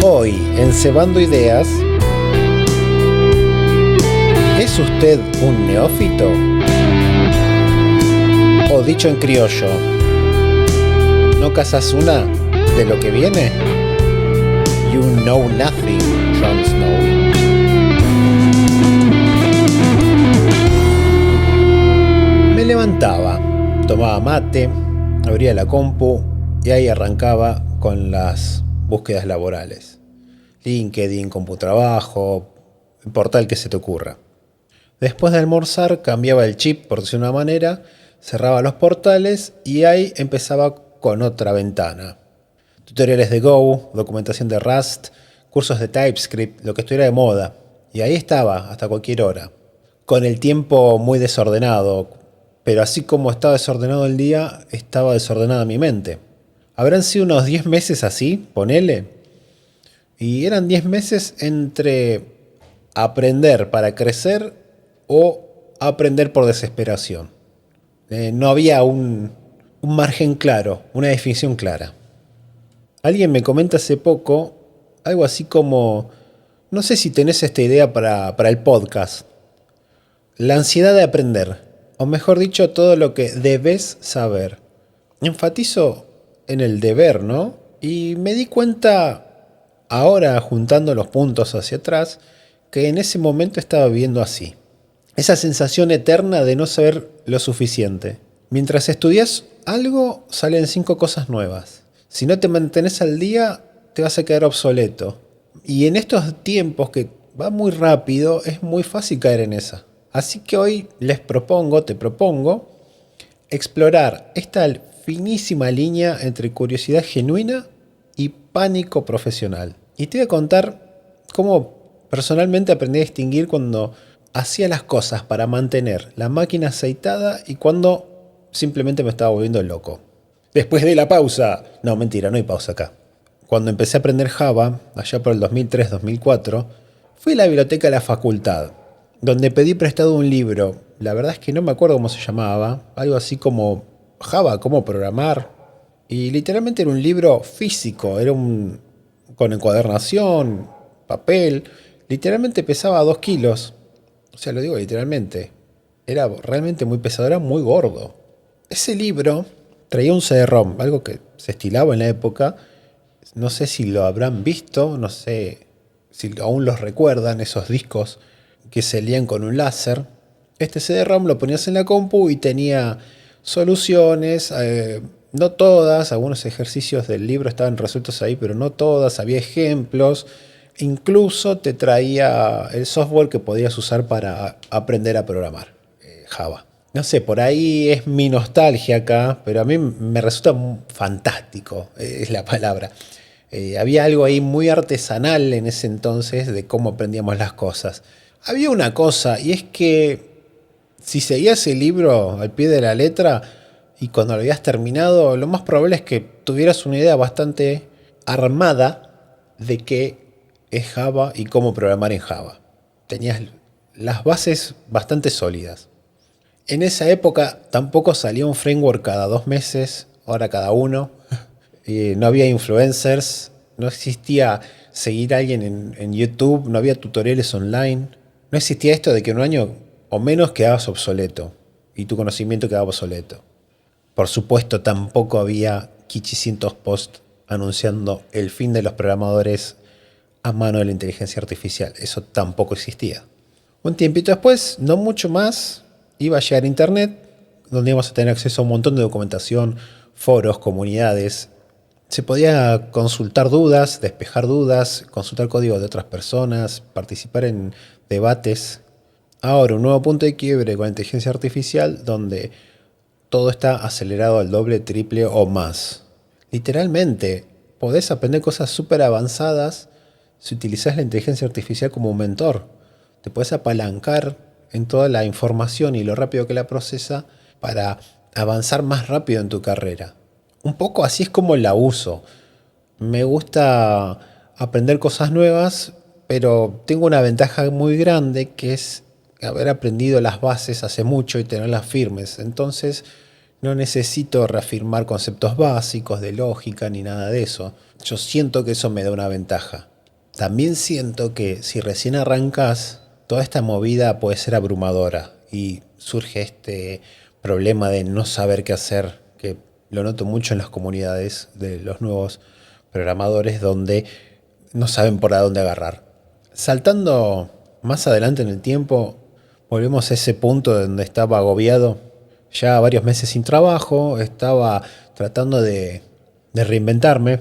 Hoy, en Cebando Ideas, ¿es usted un neófito? O dicho en criollo, ¿no cazas una de lo que viene? You know nothing, Jon Snow. Me levantaba, tomaba mate, abría la compu y ahí arrancaba con las búsquedas laborales. LinkedIn, CompuTrabajo, el portal que se te ocurra. Después de almorzar cambiaba el chip, por decir una manera, cerraba los portales y ahí empezaba con otra ventana. Tutoriales de Go, documentación de Rust, cursos de TypeScript, lo que estuviera de moda. Y ahí estaba, hasta cualquier hora. Con el tiempo muy desordenado, pero así como estaba desordenado el día, estaba desordenada mi mente. Habrán sido unos 10 meses así, ponele. Y eran 10 meses entre aprender para crecer o aprender por desesperación. No había un margen claro, una definición clara. Alguien me comenta hace poco algo así como, no sé si tenés esta idea para el podcast, la ansiedad de aprender, o mejor dicho, todo lo que debes saber. Enfatizo en el deber, ¿no? Y me di cuenta, ahora juntando los puntos hacia atrás, que en ese momento estaba viviendo así. Esa sensación eterna de no saber lo suficiente. Mientras estudias algo, salen 5 cosas nuevas. Si no te mantenés al día, te vas a quedar obsoleto. Y en estos tiempos que va muy rápido, es muy fácil caer en esa. Así que hoy te propongo, explorar esta finísima línea entre curiosidad genuina y pánico profesional. Y te voy a contar cómo personalmente aprendí a distinguir cuando hacía las cosas para mantener la máquina aceitada y cuando simplemente me estaba volviendo loco. Después de la pausa, no mentira, no hay pausa acá. Cuando empecé a aprender Java, allá por el 2003-2004, fui a la biblioteca de la facultad, donde pedí prestado un libro. La verdad es que no me acuerdo cómo se llamaba, algo así como Java, cómo programar. Y literalmente era un libro físico, con encuadernación, papel. Literalmente pesaba 2 kilos. O sea, lo digo literalmente. Era realmente muy pesado, era muy gordo. Ese libro traía un CD-ROM, algo que se estilaba en la época. No sé si lo habrán visto, no sé si aún los recuerdan, esos discos que se leían con un láser. Este CD-ROM lo ponías en la compu y tenía soluciones, no todas, algunos ejercicios del libro estaban resueltos ahí, pero no todas, había ejemplos. Incluso te traía el software que podías usar para aprender a programar, Java. No sé, por ahí es mi nostalgia acá, pero a mí me resulta fantástico, es la palabra. Había algo ahí muy artesanal en ese entonces de cómo aprendíamos las cosas. Había una cosa, y es que si seguías el libro al pie de la letra y cuando lo habías terminado, lo más probable es que tuvieras una idea bastante armada de qué es Java y cómo programar en Java. Tenías las bases bastante sólidas. En esa época tampoco salía un framework cada 2 meses, ahora cada uno. No había influencers, no existía seguir a alguien en YouTube, no había tutoriales online. No existía esto de que en un año o menos quedabas obsoleto y tu conocimiento quedaba obsoleto. Por supuesto, tampoco había quichicientos posts anunciando el fin de los programadores a mano de la inteligencia artificial. Eso tampoco existía. Un tiempito después, no mucho más, iba a llegar Internet, donde íbamos a tener acceso a un montón de documentación, foros, comunidades. Se podía consultar dudas, despejar dudas, consultar código de otras personas, participar en debates. Ahora, un nuevo punto de quiebre con la inteligencia artificial, donde todo está acelerado al doble, triple o más. Literalmente, podés aprender cosas súper avanzadas si utilizás la inteligencia artificial como un mentor. Te podés apalancar en toda la información y lo rápido que la procesa para avanzar más rápido en tu carrera. Un poco así es como la uso. Me gusta aprender cosas nuevas, pero tengo una ventaja muy grande que es haber aprendido las bases hace mucho y tenerlas firmes. Entonces No necesito reafirmar conceptos básicos de lógica ni nada de eso. Yo siento que eso me da una ventaja. También siento que si recién arrancás, toda esta movida puede ser abrumadora y surge este problema de no saber qué hacer, que lo noto mucho en las comunidades de los nuevos programadores donde no saben por dónde agarrar. Saltando más adelante en el tiempo, volvemos a ese punto donde estaba agobiado, ya varios meses sin trabajo, estaba tratando de reinventarme.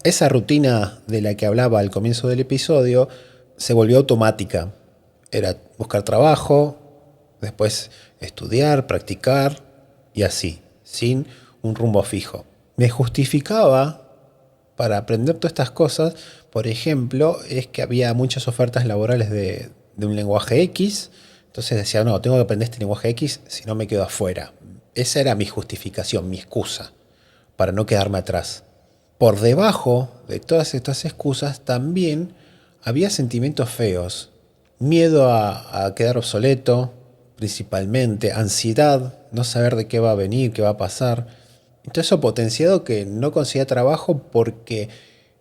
Esa rutina de la que hablaba al comienzo del episodio se volvió automática. Era buscar trabajo, después estudiar, practicar y así, sin un rumbo fijo. Me justificaba para aprender todas estas cosas, por ejemplo, es que había muchas ofertas laborales de un lenguaje X, entonces decía, no, tengo que aprender este lenguaje X, si no me quedo afuera. Esa era mi justificación, mi excusa, para no quedarme atrás. Por debajo de todas estas excusas también había sentimientos feos, miedo a quedar obsoleto, principalmente, ansiedad, no saber de qué va a venir, qué va a pasar. Todo eso potenciado que no conseguía trabajo porque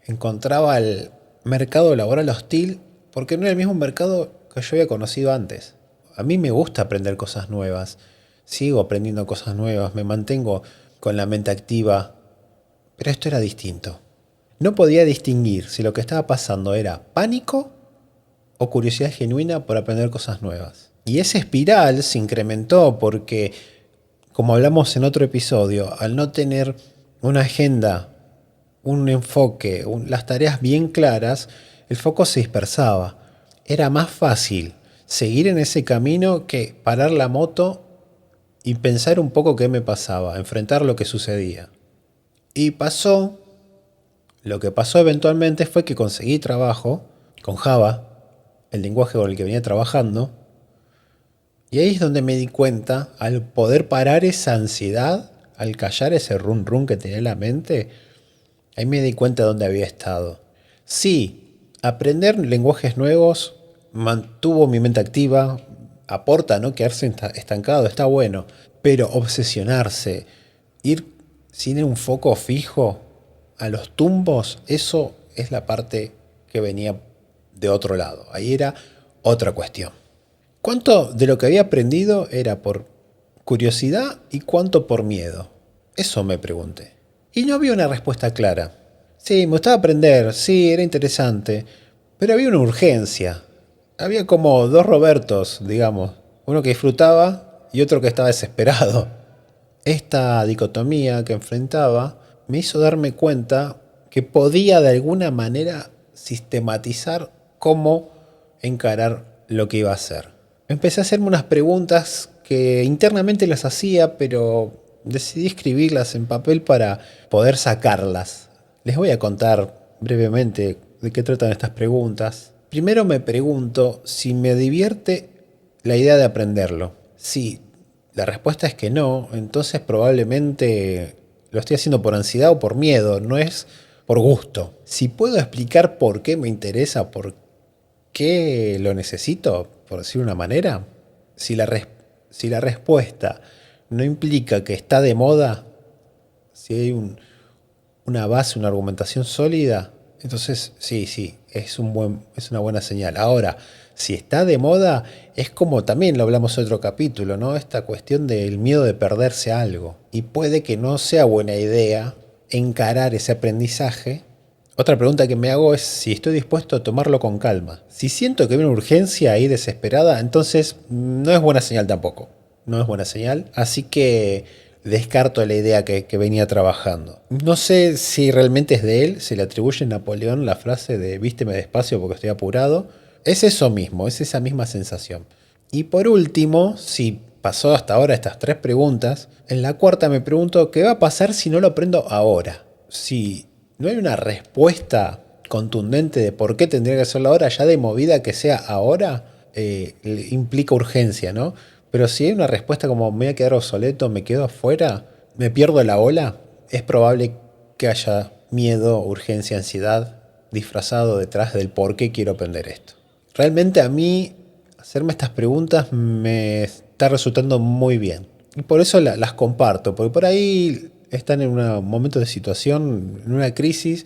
encontraba el mercado laboral hostil, porque no era el mismo mercado que yo había conocido antes. A mí me gusta aprender cosas nuevas, sigo aprendiendo cosas nuevas, me mantengo con la mente activa, pero esto era distinto. No podía distinguir si lo que estaba pasando era pánico o curiosidad genuina por aprender cosas nuevas. Y esa espiral se incrementó porque, como hablamos en otro episodio, al no tener una agenda, un enfoque, las tareas bien claras, el foco se dispersaba. Era más fácil seguir en ese camino que parar la moto y pensar un poco qué me pasaba, enfrentar lo que sucedía. Y pasó, lo que pasó eventualmente fue que conseguí trabajo con Java, el lenguaje con el que venía trabajando, y ahí es donde me di cuenta, al poder parar esa ansiedad, al callar ese run run que tenía en la mente, ahí me di cuenta de dónde había estado. Sí, aprender lenguajes nuevos mantuvo mi mente activa, aporta, ¿no? Quedarse estancado, está bueno, pero obsesionarse, ir sin un foco fijo a los tumbos, eso es la parte que venía de otro lado. Ahí era otra cuestión. ¿Cuánto de lo que había aprendido era por curiosidad y cuánto por miedo? Eso me pregunté. Y no había una respuesta clara. Sí, me gustaba aprender, sí, era interesante, pero había una urgencia. Había como dos Robertos, digamos, uno que disfrutaba y otro que estaba desesperado. Esta dicotomía que enfrentaba me hizo darme cuenta que podía de alguna manera sistematizar cómo encarar lo que iba a hacer. Empecé a hacerme unas preguntas que internamente las hacía, pero decidí escribirlas en papel para poder sacarlas. Les voy a contar brevemente de qué tratan estas preguntas. Primero me pregunto si me divierte la idea de aprenderlo. Si la respuesta es que no, entonces probablemente lo estoy haciendo por ansiedad o por miedo, no es por gusto. Si puedo explicar por qué me interesa, por qué lo necesito, por decir una manera, si la respuesta no implica que está de moda, si hay una base, una argumentación sólida, entonces sí, es una buena señal. Ahora, si está de moda, es como también lo hablamos en otro capítulo, ¿no? Esta cuestión del miedo de perderse algo. Y puede que no sea buena idea encarar ese aprendizaje. Otra pregunta que me hago es si estoy dispuesto a tomarlo con calma. Si siento que hay una urgencia ahí desesperada, entonces no es buena señal tampoco. No es buena señal. Así que descarto la idea que venía trabajando. No sé si realmente es de él, se le atribuye a Napoleón la frase de vísteme despacio porque estoy apurado. Es eso mismo, es esa misma sensación. Y por último, si pasó hasta ahora estas tres preguntas, en la cuarta me pregunto qué va a pasar si no lo aprendo ahora. Si no hay una respuesta contundente de por qué tendría que hacerlo ahora, ya de movida que sea ahora, implica urgencia, ¿no? Pero si hay una respuesta como me voy a quedar obsoleto, me quedo afuera, me pierdo la ola, es probable que haya miedo, urgencia, ansiedad disfrazado detrás del por qué quiero aprender esto. Realmente a mí hacerme estas preguntas me está resultando muy bien. Y por eso las comparto, porque por ahí están en un momento de situación, en una crisis,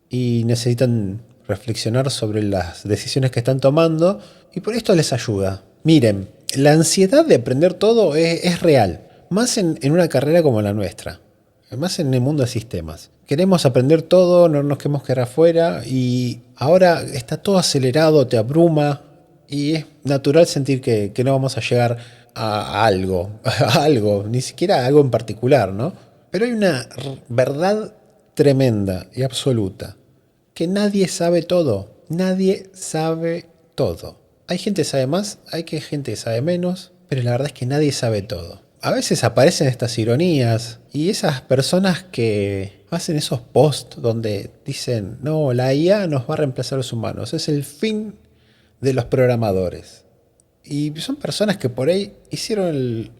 y necesitan reflexionar sobre las decisiones que están tomando, y por esto les ayuda. Miren, la ansiedad de aprender todo es real, más en una carrera como la nuestra, más en el mundo de sistemas. Queremos aprender todo, no nos queremos quedar afuera, y ahora está todo acelerado, te abruma, y es natural sentir que no vamos a llegar a algo, a algo, ni siquiera a algo en particular, ¿no? Pero hay una verdad tremenda y absoluta, que nadie sabe todo, nadie sabe todo. Hay gente que sabe más, hay gente que sabe menos, pero la verdad es que nadie sabe todo. A veces aparecen estas ironías y esas personas que hacen esos posts donde dicen, no, la IA nos va a reemplazar a los humanos, es el fin de los programadores. Y son personas que por ahí hicieron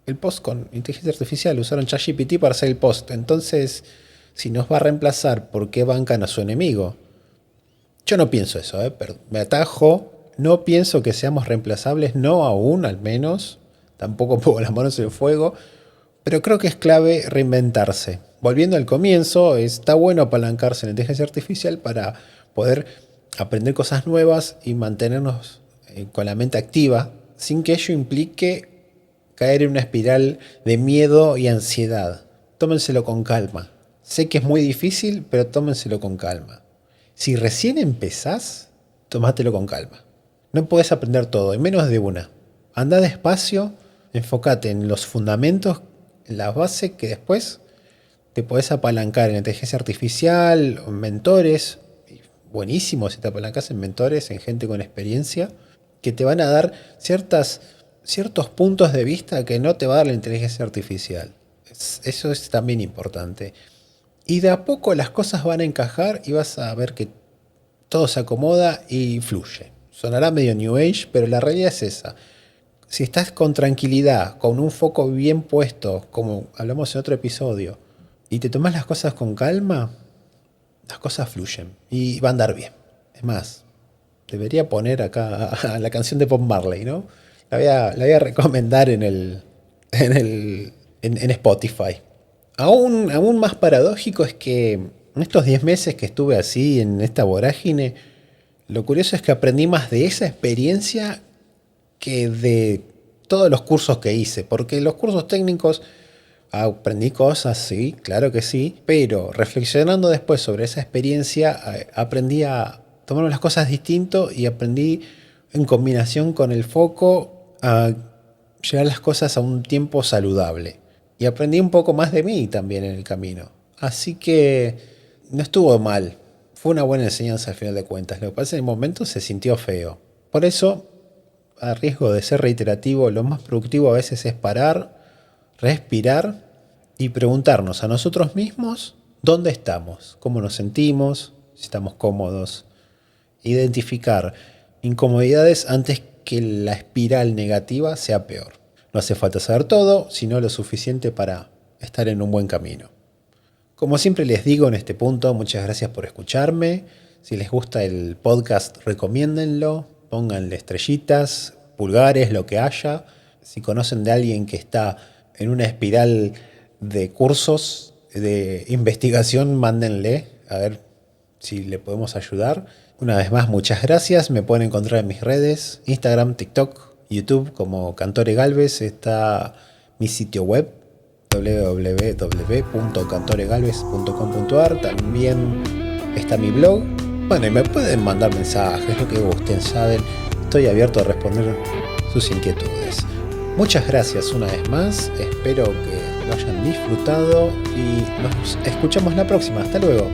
el post con inteligencia artificial, usaron ChatGPT para hacer el post. Entonces, si nos va a reemplazar, ¿por qué bancan a su enemigo? Yo no pienso eso, pero me atajo. No pienso que seamos reemplazables, no aún al menos. Tampoco pongo las manos en el fuego. Pero creo que es clave reinventarse. Volviendo al comienzo, está bueno apalancarse en la inteligencia artificial para poder aprender cosas nuevas y mantenernos con la mente activa, sin que ello implique caer en una espiral de miedo y ansiedad. Tómenselo con calma. Sé que es muy difícil, pero tómenselo con calma. Si recién empezás, tómatelo con calma. No podés aprender todo, en menos de una. Andá despacio, enfócate en los fundamentos, en las bases que después te podés apalancar en inteligencia artificial, en mentores. Buenísimo si te apalancás en mentores, en gente con experiencia, que te van a dar ciertos puntos de vista que no te va a dar la inteligencia artificial. Eso es también importante. Y de a poco las cosas van a encajar y vas a ver que todo se acomoda y fluye. Sonará medio New Age, pero la realidad es esa. Si estás con tranquilidad, con un foco bien puesto, como hablamos en otro episodio, y te tomas las cosas con calma, las cosas fluyen y va a andar bien. Es más, debería poner acá la canción de Bob Marley, ¿no? La voy a recomendar en Spotify. Aún más paradójico es que en estos 10 meses que estuve así en esta vorágine, lo curioso es que aprendí más de esa experiencia que de todos los cursos que hice, porque los cursos técnicos aprendí cosas, sí, claro que sí, pero reflexionando después sobre esa experiencia, aprendí a tomar las cosas distinto y aprendí en combinación con el foco a llevar las cosas a un tiempo saludable. Y aprendí un poco más de mí también en el camino. Así que no estuvo mal. Fue una buena enseñanza al final de cuentas. Lo que pasa es que en el momento se sintió feo. Por eso, a riesgo de ser reiterativo, lo más productivo a veces es parar, respirar y preguntarnos a nosotros mismos dónde estamos, cómo nos sentimos, si estamos cómodos. Identificar incomodidades antes que la espiral negativa sea peor. No hace falta saber todo, sino lo suficiente para estar en un buen camino. Como siempre les digo en este punto, muchas gracias por escucharme. Si les gusta el podcast, recomiéndenlo, pónganle estrellitas, pulgares, lo que haya. Si conocen de alguien que está en una espiral de cursos, de investigación, mándenle a ver si le podemos ayudar. Una vez más, muchas gracias. Me pueden encontrar en mis redes, Instagram, TikTok, YouTube como Cantore Galvez. Está mi sitio web www.cantoregalvez.com.ar. También está mi blog. Bueno, y me pueden mandar mensajes, lo que gusten, saben. Estoy abierto a responder sus inquietudes. Muchas gracias una vez más. Espero que lo hayan disfrutado y nos escuchamos la próxima. Hasta luego.